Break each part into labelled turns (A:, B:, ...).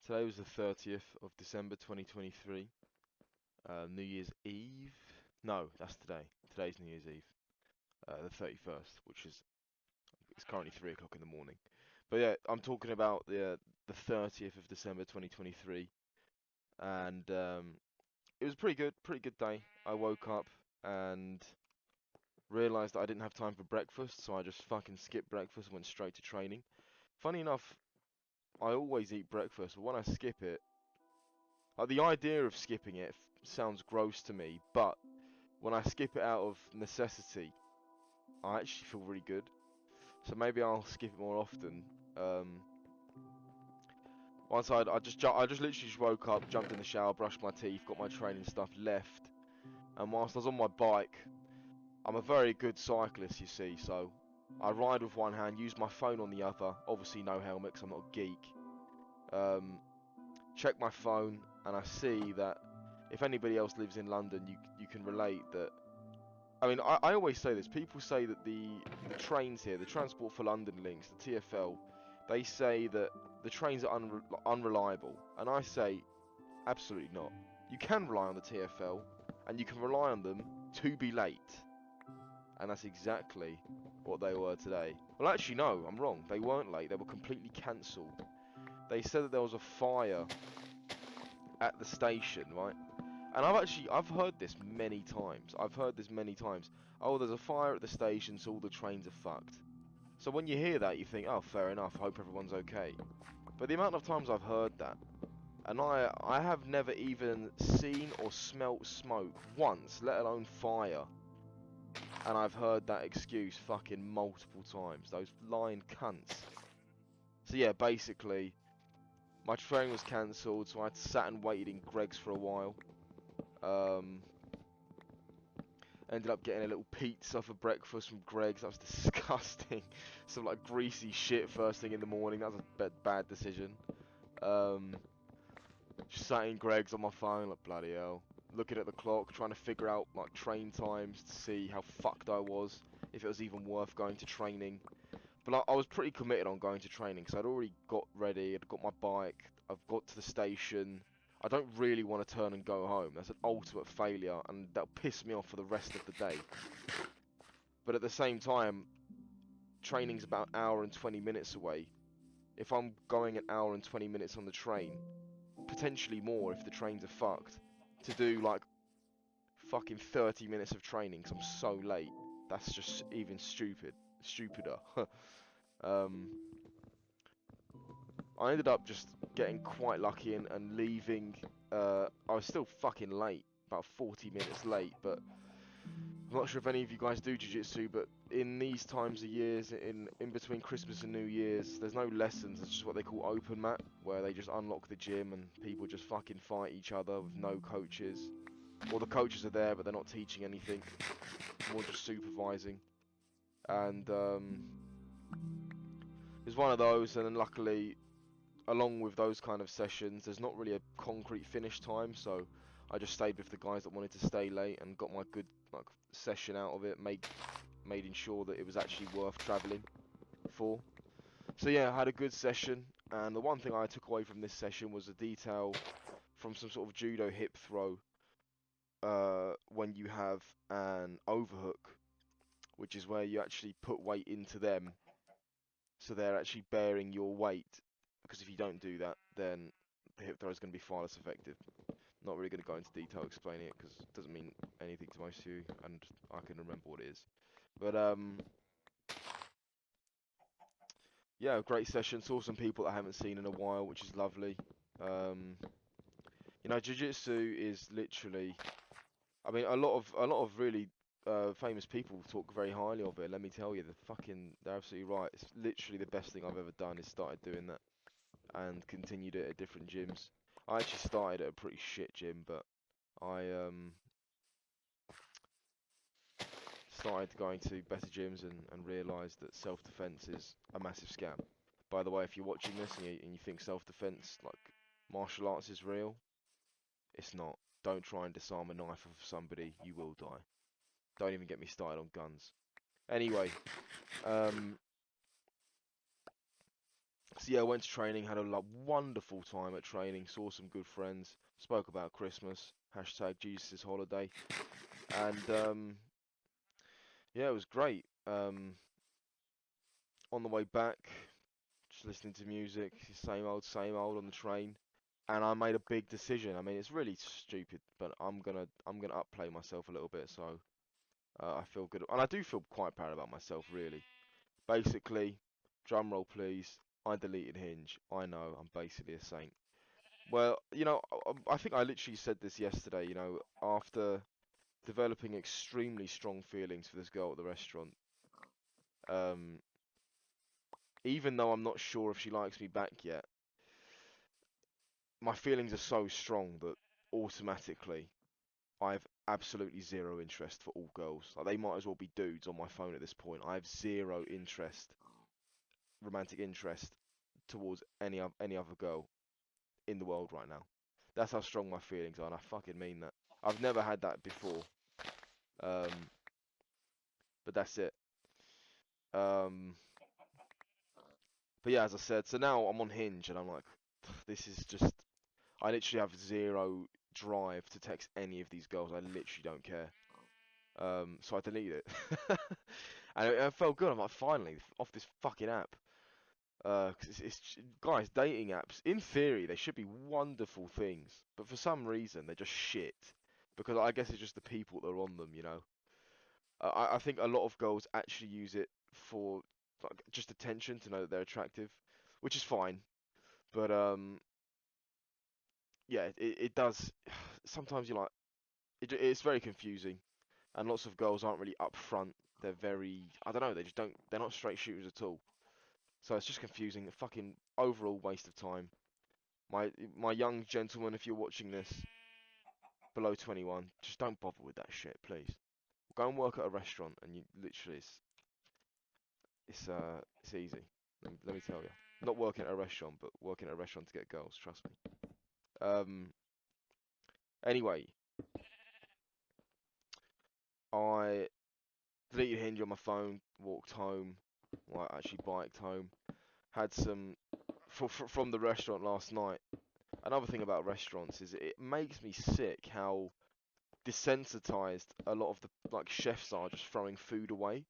A: Today was the 30th of December 2023, New Year's Eve. No, that's today. Today's New Year's Eve, the 31st, which is it's currently 3 o'clock in the morning. But yeah, I'm talking about the 30th of December 2023, and it was pretty good day. I woke up and realized that I didn't have time for breakfast, so I just fucking skipped breakfast and went straight to training. Funny enough, I always eat breakfast, but when I skip it, like the idea of skipping it sounds gross to me, but when I skip it out of necessity, I actually feel really good. So maybe I'll skip it more often. Once I just literally just woke up, jumped in the shower, brushed my teeth, got my training stuff, left, and whilst I was on my bike, I'm a very good cyclist, you see, so I ride with one hand, use my phone on the other, obviously no helmet 'cause I'm not a geek. Check my phone, and I see that if anybody else lives in London, you can relate that. I mean, I always say this. People say that the trains here, the Transport for London links, the TfL, they say that the trains are unreliable, and I say absolutely not. You can rely on the TfL, and you can rely on them to be late, and that's exactly what they were today. Well, actually, no, I'm wrong. They weren't late. They were completely cancelled. They said that there was a fire at the station, right? And I've heard this many times. I've heard this many times. Oh, there's a fire at the station, so all the trains are fucked. So when you hear that, you think, oh, fair enough. Hope everyone's okay. But the amount of times I've heard that, and I have never even seen or smelt smoke once, let alone fire. And I've heard that excuse fucking multiple times. Those lying cunts. So yeah, basically, my train was cancelled, so I sat and waited in Greggs for a while. Ended up getting a little pizza for breakfast from Greggs. That was disgusting. Some like greasy shit first thing in the morning. That was a bad decision. Just sat in Greggs on my phone, like bloody hell. Looking at the clock, trying to figure out like train times to see how fucked I was, if it was even worth going to training. But I was pretty committed on going to training because I'd already got ready. I'd got my bike. I've got to the station. I don't really want to turn and go home. That's an ultimate failure, and that'll piss me off for the rest of the day. But at the same time, training's about an hour and 20 minutes away. If I'm going an hour and 20 minutes on the train, potentially more if the trains are fucked, to do like fucking 30 minutes of training because I'm so late, that's just even stupider. I ended up just getting quite lucky and leaving. I was still fucking late, about 40 minutes late, but I'm not sure if any of you guys do jiu-jitsu, but in these times of years, in between Christmas and New Year's, there's no lessons. It's just what they call open mat, where they just unlock the gym and people just fucking fight each other with no coaches. Or the coaches are there, but they're not teaching anything, more just supervising. And it was one of those, and then luckily, along with those kind of sessions, there's not really a concrete finish time, so I just stayed with the guys that wanted to stay late and got my good like session out of it, making sure that it was actually worth travelling for. So yeah, I had a good session, and the one thing I took away from this session was a detail from some sort of judo hip throw when you have an overhook, which is where you actually put weight into them, so they're actually bearing your weight. Because if you don't do that, then the hip throw is going to be far less effective. Not really going to go into detail explaining it because it doesn't mean anything to most of you, and I can remember what it is. But yeah, great session. Saw some people I haven't seen in a while, which is lovely. You know, jiu-jitsu is literally. I mean, a lot of really famous people talk very highly of it. Let me tell you, they're absolutely right. It's literally the best thing I've ever done is started doing that and continued it at different gyms. I actually started at a pretty shit gym, but I started going to better gyms and realised that self-defense is a massive scam. By the way, if you're watching this and you think self-defense, like martial arts, is real, it's not. Don't try and disarm a knife of somebody, you will die. Don't even get me started on guns. Anyway, So yeah, I went to training, had a wonderful time at training, saw some good friends, spoke about Christmas, hashtag Jesus' holiday, and yeah, it was great. On the way back, just listening to music, same old on the train, and I made a big decision. I mean, it's really stupid, but I'm gonna upplay myself a little bit, so I feel good, and I do feel quite proud about myself, really. Basically, drum roll please. I deleted Hinge. I know I'm basically a saint. Well, I think I literally said this yesterday. After developing extremely strong feelings for this girl at the restaurant, um, even though I'm not sure if she likes me back yet, my feelings are so strong that automatically I have absolutely zero interest for all girls. Like they might as well be dudes on my phone at this point. I have zero interest, romantic interest towards any other girl in the world right now. That's how strong my feelings are, and I fucking mean that. I've never had that before, um, but that's it. Um, but yeah, as I said, so now I'm on Hinge, and I'm like, this is just. I literally have zero drive to text any of these girls. I literally don't care. So I deleted it, and it felt good. I'm like, finally, off this fucking app. 'Cause guys, dating apps. In theory, they should be wonderful things, but for some reason, they're just shit. Because I guess it's just the people that are on them. I think a lot of girls actually use it for like just attention to know that they're attractive, which is fine. But yeah, it does. Sometimes you like it's very confusing, and lots of girls aren't really upfront. They're very, I don't know, they just don't. They're not straight shooters at all. So it's just confusing. A fucking overall waste of time. My young gentleman, if you're watching this, below 21, just don't bother with that shit, please. Go and work at a restaurant, and you literally it's easy. Let me tell you. Not working at a restaurant, but working at a restaurant to get girls. Trust me. Um. Anyway, I deleted Hinge on my phone. Walked home. Well, actually biked home. Had some from the restaurant last night. Another thing about restaurants is it makes me sick how desensitized a lot of the like chefs are just throwing food away.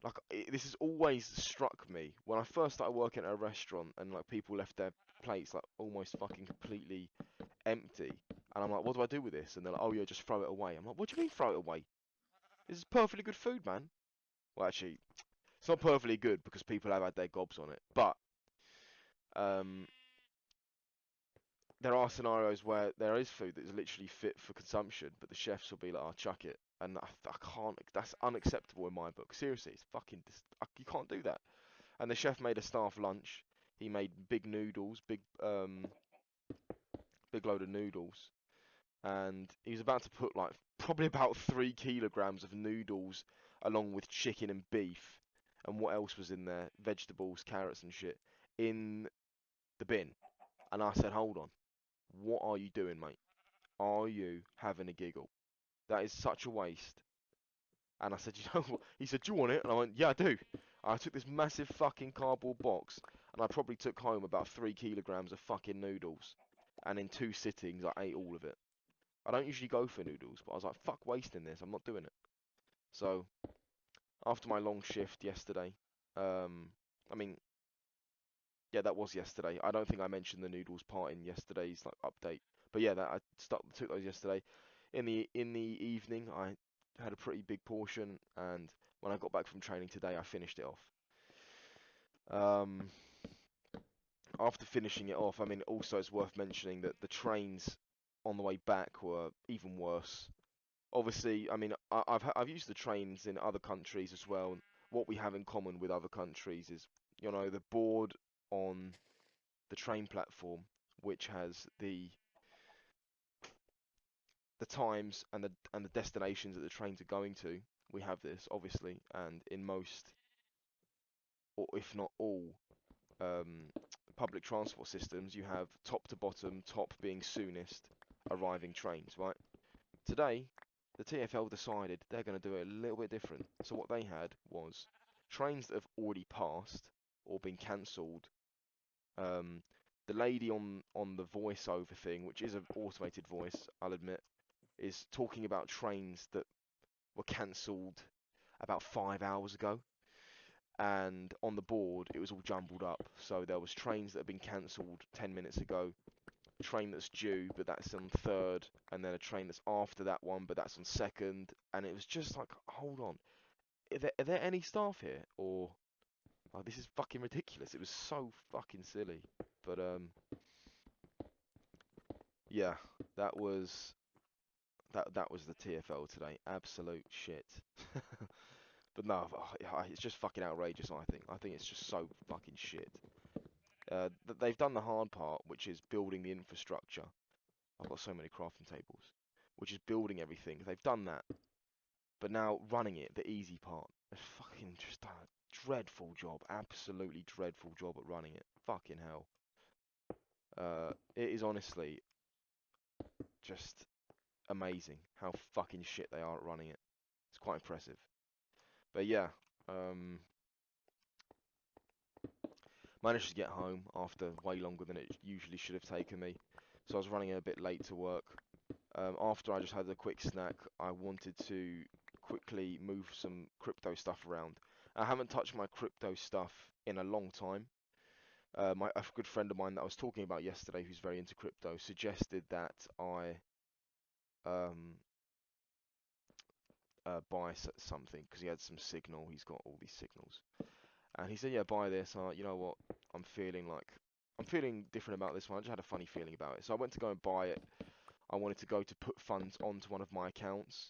A: Like this has always struck me when I first started working at a restaurant and like people left their plates like almost fucking completely empty, and I'm like, what do I do with this? And they're like, oh yeah, just throw it away. I'm like, what do you mean throw it away? This is perfectly good food, man. Well, actually, it's not perfectly good because people have had their gobs on it, but um, there are scenarios where there is food that is literally fit for consumption, but the chefs will be like, "Oh, chuck it," and I can't. That's unacceptable in my book. Seriously, it's fucking. You can't do that. And the chef made a staff lunch. He made big noodles, big load of noodles, and he was about to put like probably about 3 kilograms of noodles along with chicken and beef, and what else was in there? Vegetables, carrots, and shit in the bin. And I said, "Hold on, what are you doing, mate? Are you having a giggle? That is such a waste." And I said, "You know what?" He said, "Do you want it?" And I went, "Yeah, I do." I took this massive fucking cardboard box, and I probably took home about 3 kilograms of fucking noodles. And in 2 sittings, I ate all of it. I don't usually go for noodles, but I was like, fuck wasting this, I'm not doing it. So, after my long shift yesterday, um, I mean, yeah, that was yesterday. I don't think I mentioned the noodles part in yesterday's like update, but yeah, took those yesterday. In the evening, I had a pretty big portion, and when I got back from training today, I finished it off. Um, After finishing it off, I mean, also it's worth mentioning that the trains on the way back were even worse. Obviously, I mean, I've used the trains in other countries as well. And what we have in common with other countries is, the board on the train platform, which has the times and the destinations that the trains are going to. We have this obviously, and in most, or if not all, um, public transport systems, you have top to bottom, top being soonest arriving trains, right? Today, the TfL decided they're going to do it a little bit different. So what they had was trains that have already passed or been cancelled The lady on the voiceover thing, which is an automated voice, I'll admit, is talking about trains that were cancelled about 5 hours ago. And on the board, it was all jumbled up. So there was trains that had been cancelled 10 minutes ago, a train that's due, but that's on third, and then a train that's after that one, but that's on second. And it was just like, hold on, are there any staff here? Or, like, this is fucking ridiculous. It was so fucking silly. But, yeah, that was that was the TFL today. Absolute shit. But no, it's just fucking outrageous. I think it's just so fucking shit. They've done the hard part, which is building the infrastructure. I've got so many crafting tables, which is building everything. They've done that, but now running it, the easy part, it's fucking just done a dreadful job. Absolutely dreadful job at running it. Fucking hell. It is honestly just amazing how fucking shit they are at running it. It's quite impressive. But yeah, managed to get home after way longer than it usually should have taken me. So I was running a bit late to work. After I just had a quick snack, I wanted to quickly move some crypto stuff around. I haven't touched my crypto stuff in a long time. A good friend of mine that I was talking about yesterday, who's very into crypto, suggested that I um, buy something because he had some signal. He's got all these signals, and he said, "Yeah, buy this." And you know what? I'm feeling different about this one. I just had a funny feeling about it, so I went to go and buy it. I wanted to go to put funds onto one of my accounts.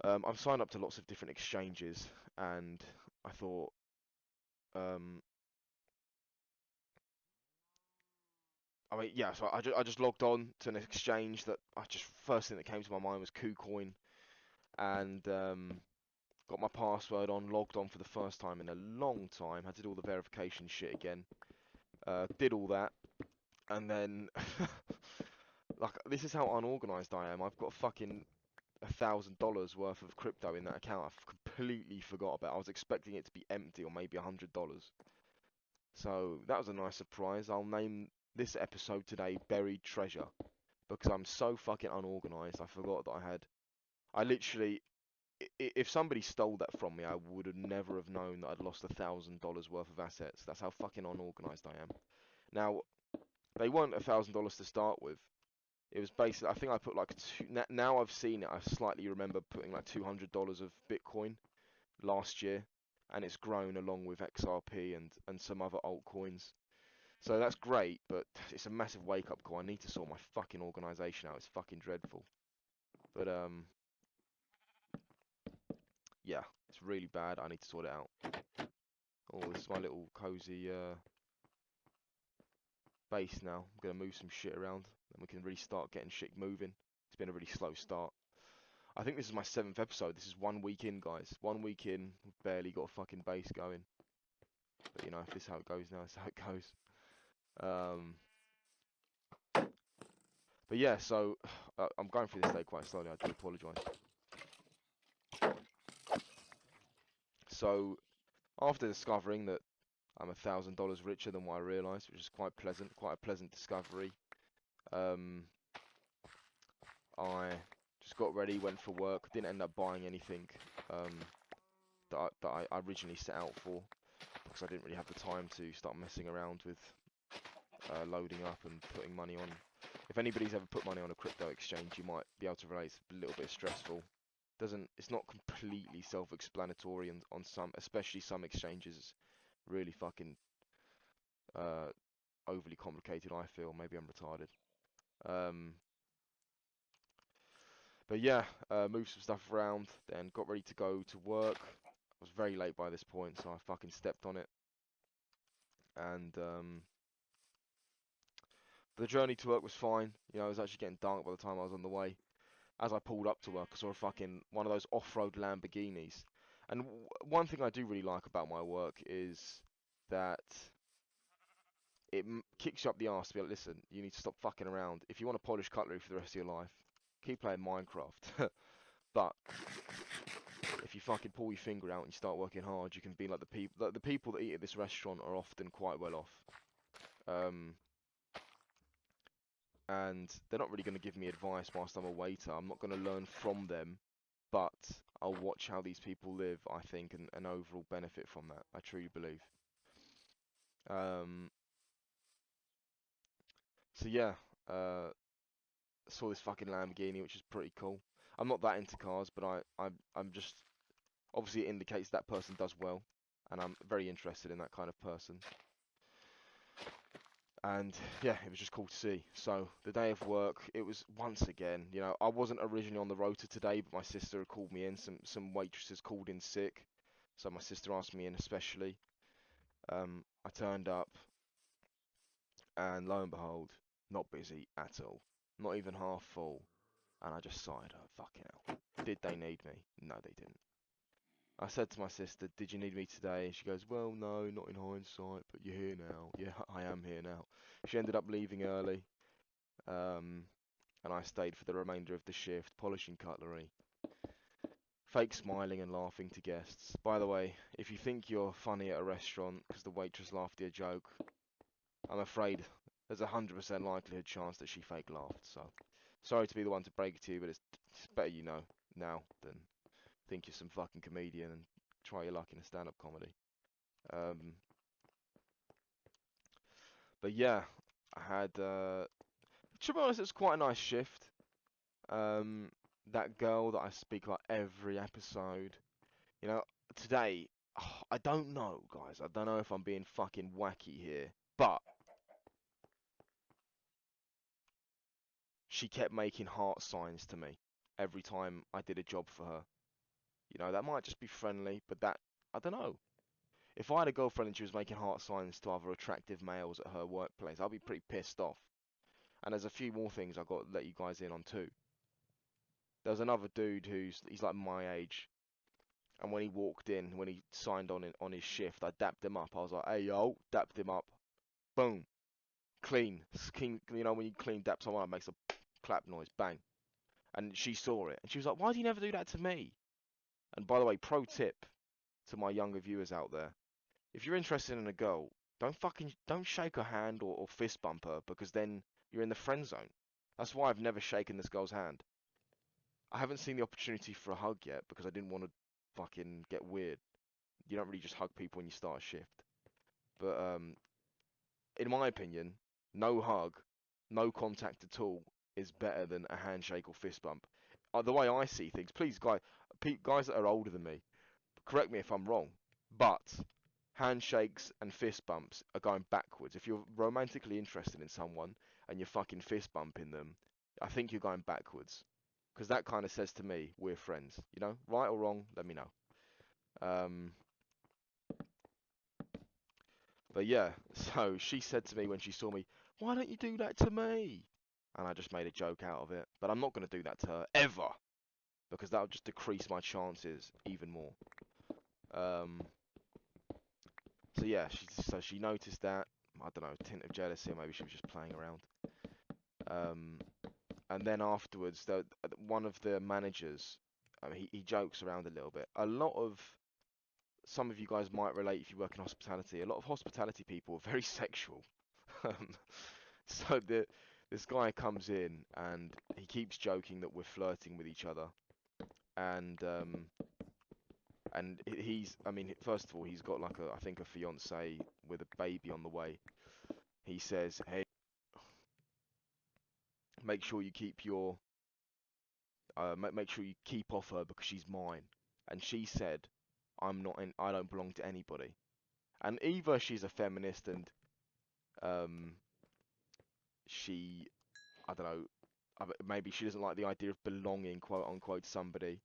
A: I'm signed up to lots of different exchanges, and I thought, um, I mean, yeah. So I just logged on to an exchange that first thing that came to my mind was KuCoin, and got my password on, logged on for the first time in a long time. Had to do all the verification shit again. Did all that, and then like this is how unorganized I am. I've got fucking $1,000 worth of crypto in that account. I've completely forgot about. I was expecting it to be empty or maybe $100. So that was a nice surprise. I'll name this episode today "Buried Treasure" because I'm so fucking unorganized. I forgot that I had. I literally, if somebody stole that from me, I would have never have known that I'd lost $1,000 worth of assets. That's how fucking unorganized I am. Now, they weren't $1,000 to start with. It was basically, I think I put like now I've seen it, I slightly remember putting like $200 of Bitcoin last year, and it's grown along with XRP and some other altcoins. So that's great, but it's a massive wake-up call. I need to sort my fucking organization out. It's fucking dreadful. But yeah, it's really bad. I need to sort it out. Oh, this is my little cozy base now. I'm gonna move some shit around, and we can really start getting shit moving. It's been a really slow start. I think this is my 7th episode. This is 1 week in, guys. 1 week in, we've barely got a fucking base going. But you know, if this is how it goes now, it's how it goes. Um, but yeah, so I'm going through this day quite slowly. I do apologise. So after discovering that I'm $1,000 richer than what I realised, which is quite pleasant, quite a pleasant discovery, I just got ready, went for work. Didn't end up buying anything that I originally set out for because I didn't really have the time to start messing around with loading up and putting money on. If anybody's ever put money on a crypto exchange, you might be able to relate. It's a little bit stressful. It's not completely self-explanatory on some, especially some exchanges. It's really fucking overly complicated. I feel maybe I'm retarded. Um, but yeah, moved some stuff around, then got ready to go to work. I was very late by this point, so I fucking stepped on it. And the journey to work was fine. You know, it was actually getting dark by the time I was on the way. As I pulled up to work, I saw a fucking one of those off-road Lamborghinis. And one thing I do really like about my work is that it kicks you up the arse to be like, listen, you need to stop fucking around. If you want to polish cutlery for the rest of your life, keep playing Minecraft. But if you fucking pull your finger out and you start working hard, you can be like the people. The people that eat at this restaurant are often quite well off. Um, and they're not really going to give me advice whilst I'm a waiter. I'm not going to learn from them, but I'll watch how these people live, I think, and overall benefit from that. I truly believe. Um, so yeah, saw this fucking Lamborghini, which is pretty cool. I'm not that into cars, but I'm just obviously it indicates that person does well, and I'm very interested in that kind of person. And yeah, it was just cool to see. So the day of work, it was once again, you know, I wasn't originally on the rota today, but my sister had called me in. Some waitresses called in sick, so my sister asked me in especially. I turned up, and lo and behold, not busy at all, not even half full. And I just sighed, oh fucking hell. Did they need me? No, they didn't. I said to my sister, did you need me today? And she goes, well, no, not in hindsight, but you're here now. Yeah, I am here now. She ended up leaving early, and I stayed for the remainder of the shift, polishing cutlery, fake smiling and laughing to guests. By the way, if you think you're funny at a restaurant because the waitress laughed at your joke, I'm afraid there's a 100% likelihood chance that she fake laughed. So, sorry to be the one to break it to you, but it's better you know now than think you're some fucking comedian and try your luck in a stand-up comedy. Um, but yeah, I had, to be honest, it was quite a nice shift. Um, that girl that I speak about every episode, you know, today, I don't know, guys. I don't know if I'm being fucking wacky here, but she kept making heart signs to me every time I did a job for her. You know, that might just be friendly, but that, I don't know. If I had a girlfriend and she was making heart signs to other attractive males at her workplace, I'd be pretty pissed off. And there's a few more things I've got to let you guys in on too. There's another dude he's like my age, and when he walked in, when he signed on his shift, I dapped him up. I was like, "Hey yo," dapped him up. Boom, clean, clean. You know when you clean dap someone, it makes a clap noise, bang. And she saw it, and she was like, "Why do you never do that to me?" And by the way, pro tip to my younger viewers out there: if you're interested in a girl, don't shake her hand or fist bump her because then you're in the friend zone. That's why I've never shaken this girl's hand. I haven't seen the opportunity for a hug yet because I didn't want to fucking get weird. You don't really just hug people when you start a shift. But in my opinion, no hug, no contact at all is better than a handshake or fist bump. The way I see things, please, guys that are older than me, correct me if I'm wrong, but handshakes and fist bumps are going backwards. If you're romantically interested in someone and you're fucking fist bumping them, I think you're going backwards. Because that kind of says to me, we're friends. You know, right or wrong, let me know. Um, but yeah, so she said to me when she saw me, why don't you do that to me? And I just made a joke out of it. But I'm not going to do that to her, ever. Because that would just decrease my chances even more. Um, so yeah, she noticed that. I don't know, tint of jealousy, or maybe she was just playing around. Um, and then afterwards, one of the managers, I mean, he jokes around a little bit. Some of you guys might relate if you work in hospitality. A lot of hospitality people are very sexual. So this guy comes in and he keeps joking that we're flirting with each other, and I mean, first of all, he's got like I think a fiance with a baby on the way. He says, "Hey, make sure you keep your make sure you keep off her because she's mine." And she said, I don't belong to anybody." And either she's a feminist and um, she, I don't know, maybe she doesn't like the idea of belonging, quote unquote, to somebody,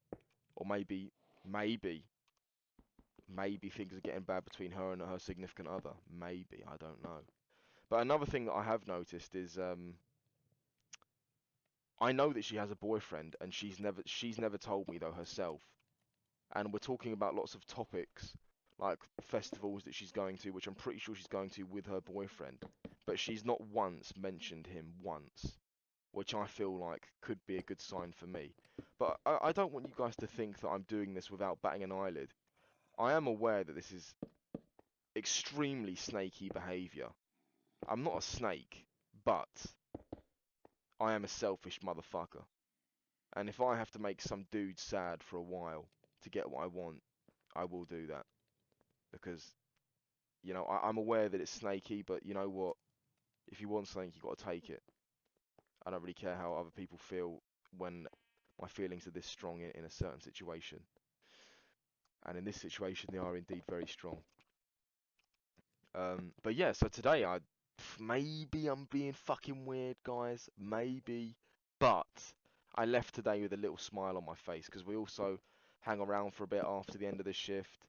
A: or maybe, maybe things are getting bad between her and her significant other. Maybe, I don't know. But another thing that I have noticed is I know that she has a boyfriend, and she's never told me though herself. And we're talking about lots of topics like festivals that she's going to, which I'm pretty sure she's going to with her boyfriend. But she's not once mentioned him once, which I feel like could be a good sign for me. But I don't want you guys to think that I'm doing this without batting an eyelid. I am aware that this is extremely snaky behaviour, I'm not a snake, but I am a selfish motherfucker. And if I have to make some dude sad for a while to get what I want, I will do that. Because, you know, I'm aware that it's snaky, but you know what? If you want something, you got to take it. I don't really care how other people feel when my feelings are this strong in a certain situation. And in this situation, they are indeed very strong. But yeah, so today maybe I'm being fucking weird, guys. Maybe. But I left today with a little smile on my face because we also hang around for a bit after the end of the shift.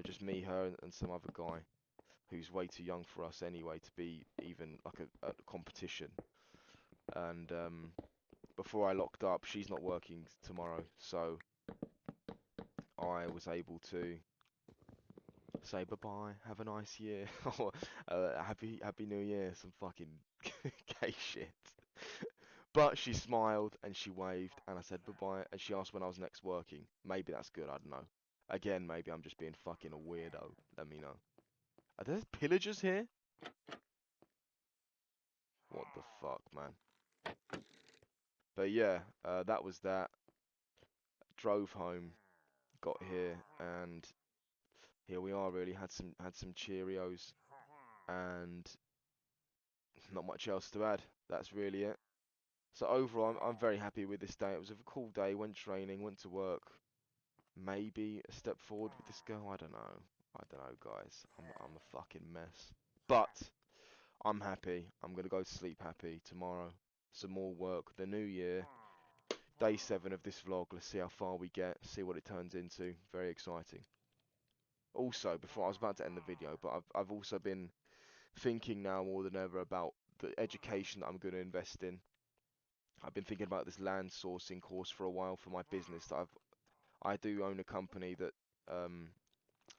A: Just me, her, and some other guy who's way too young for us anyway to be even like a competition. And before I locked up, she's not working tomorrow, so I was able to say bye-bye, have a nice year, or happy New Year, some fucking gay shit. But she smiled and she waved and I said bye-bye and she asked when I was next working. Maybe that's good, I don't know. Again, maybe I'm just being fucking a weirdo. Let me know. Are there pillagers here? What the fuck, man? But yeah, that was that. Drove home, got here, and here we are. Really had some Cheerios, and not much else to add. That's really it. So overall, I'm very happy with this day. It was a cool day. Went training, went to work. Maybe a step forward with this girl. I don't know. I don't know, guys. I'm a fucking mess. But I'm happy. I'm gonna go to sleep happy tomorrow. Some more work. The new year. Day 7 of this vlog. Let's see how far we get. See what it turns into. Very exciting. Also, before I was about to end the video, but I've also been thinking now more than ever about the education that I'm going to invest in. I've been thinking about this land sourcing course for a while for my business that I do own a company that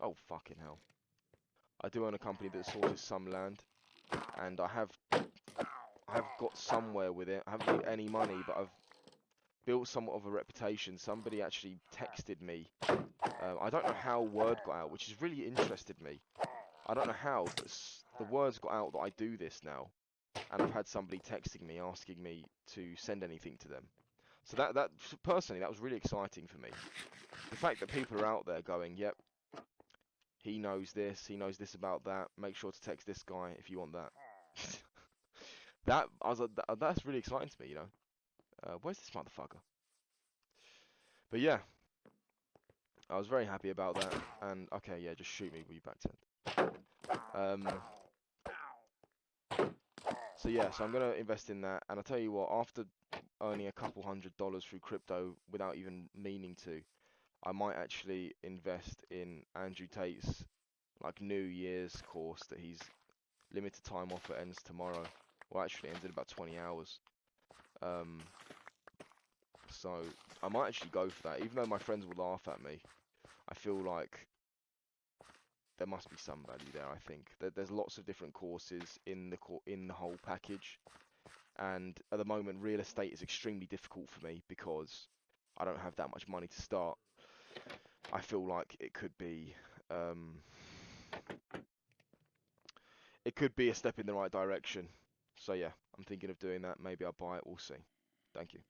A: oh fucking hell. I do own a company that sources some land and I have got somewhere with it. I haven't made any money, but I've built somewhat of a reputation. Somebody actually texted me. I don't know how word got out, which has really interested me. I don't know how, but the words got out that I do this now, and I've had somebody texting me asking me to send anything to them. So that personally, that was really exciting for me. The fact that people are out there going, yep, he knows this about that. Make sure to text this guy if you want that. That I was like, that's really exciting to me, you know. Where's this motherfucker? But yeah, I was very happy about that. And okay, yeah, just shoot me. Will you back 10? So yeah, so I'm gonna invest in that, and I'll tell you what, after earning a couple $100 through crypto without even meaning to, I might actually invest in Andrew Tate's like New Year's course that he's limited time offer ends tomorrow. Well, actually ends in about 20 hours. So I might actually go for that, even though my friends will laugh at me. I feel like there must be some value there. I think there's lots of different courses in the whole package. And at the moment, real estate is extremely difficult for me because I don't have that much money to start. I feel like it could be a step in the right direction. So yeah, I'm thinking of doing that. Maybe I'll buy it. We'll see. Thank you.